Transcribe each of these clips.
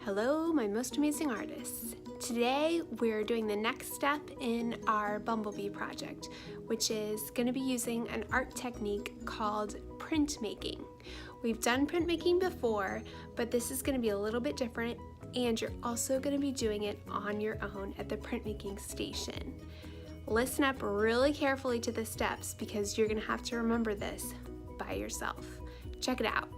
Hello, my most amazing artists. Today we're doing the next step in our bumblebee project, which is going to be using an art technique called printmaking. We've done printmaking before, but this is going to be a little bit different, and you're also going to be doing it on your own at the printmaking station. Listen up really carefully to the steps because you're going to have to remember this by yourself. Check it out.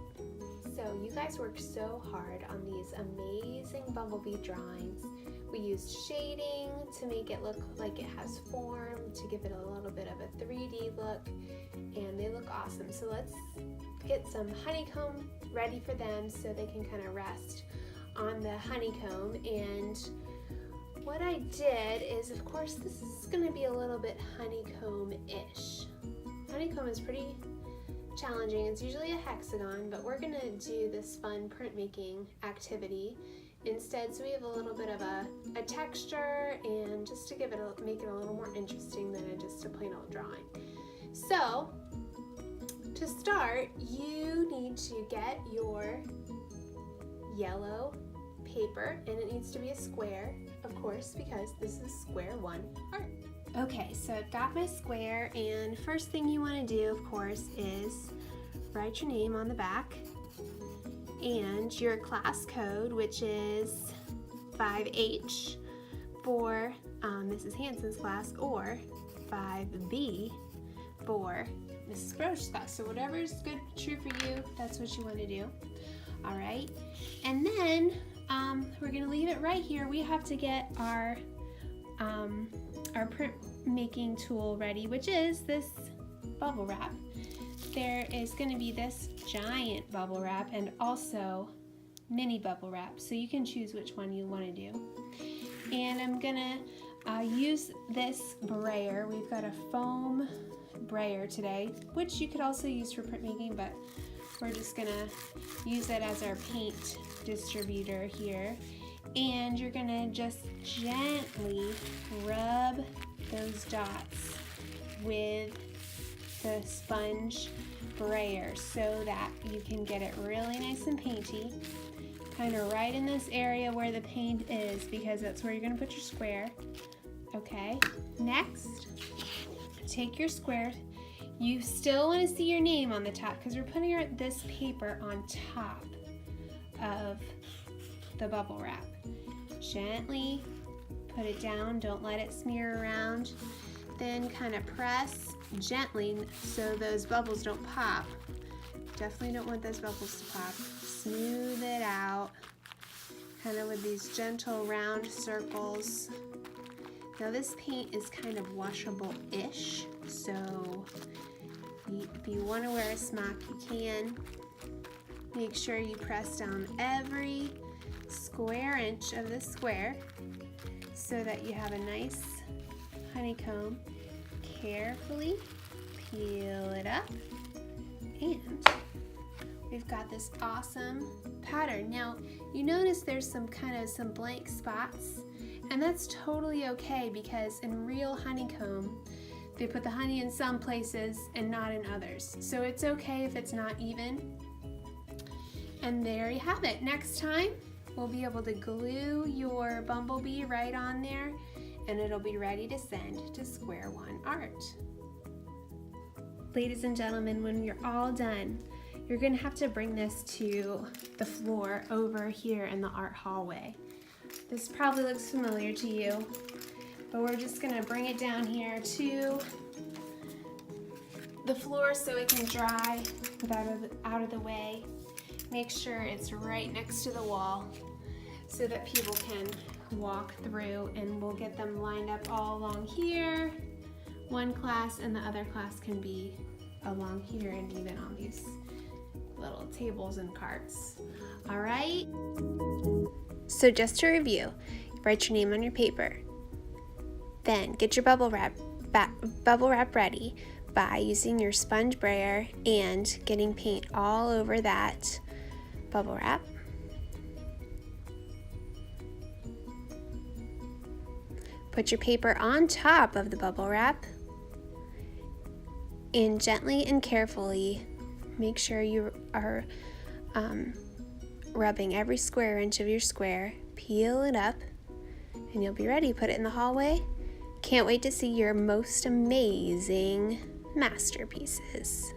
So you guys worked so hard on these amazing bumblebee drawings. We used shading to make it look like it has form, to give it a little bit of a 3D look, and they look awesome. So let's get some honeycomb ready for them so they can kind of rest on the honeycomb. And what I did is, of course, this is going to be a little bit honeycomb-ish. Honeycomb is pretty challenging. It's usually a hexagon, but we're going to do this fun printmaking activity instead, so we have a little bit of a texture, and just to make it a little more interesting than just a plain old drawing. So to start, you need to get your yellow paper, and it needs to be a square, of course, because this is square one art. Okay, so I've got my square, and first thing you want to do, of course, is write your name on the back and your class code, which is 5H for Mrs. Hanson's class, or 5B for Mrs. Grosh's class. So whatever is good, true for you, that's what you want to do. All right, and then we're going to leave it right here. We have to get our printmaking tool ready, which is this bubble wrap. There is going to be this giant bubble wrap and also mini bubble wrap, so you can choose which one you want to do. And I'm going to use this brayer. We've got a foam brayer today, which you could also use for printmaking, but we're just going to use it as our paint distributor here. And you're going to just gently rub those dots with the sponge brayer so that you can get it really nice and painty, kind of right in this area where the paint is, because that's where you're going to put your square. Okay, next, take your square. You still want to see your name on the top because we're putting this paper on top of the bubble wrap. Gently put it down, don't let it smear around. Then kind of press gently so those bubbles don't pop. Definitely don't want those bubbles to pop. Smooth it out, kind of with these gentle round circles. Now this paint is kind of washable-ish, so if you want to wear a smock, you can. Make sure you press down every square inch of the square so that you have a nice honeycomb. Carefully peel it up, and we've got this awesome pattern. Now you notice there's some blank spots, and that's totally okay because in real honeycomb they put the honey in some places and not in others, so it's okay if it's not even. And there you have it. Next time we'll be able to glue your bumblebee right on there, and it'll be ready to send to square one art. Ladies and gentlemen, when you're all done, you're going to have to bring this to the floor over here in the art hallway. This probably looks familiar to you, but we're just going to bring it down here to the floor so it can dry out of the way. Make sure it's right next to the wall so that people can walk through, and we'll get them lined up all along here. One class and the other class can be along here and even on these little tables and carts. All right? So just to review, write your name on your paper. Then get your bubble wrap ready by using your sponge brayer and getting paint all over that bubble wrap. Put your paper on top of the bubble wrap, and gently and carefully make sure you are rubbing every square inch of your square. Peel it up, and you'll be ready. Put it in the hallway. Can't wait to see your most amazing masterpieces.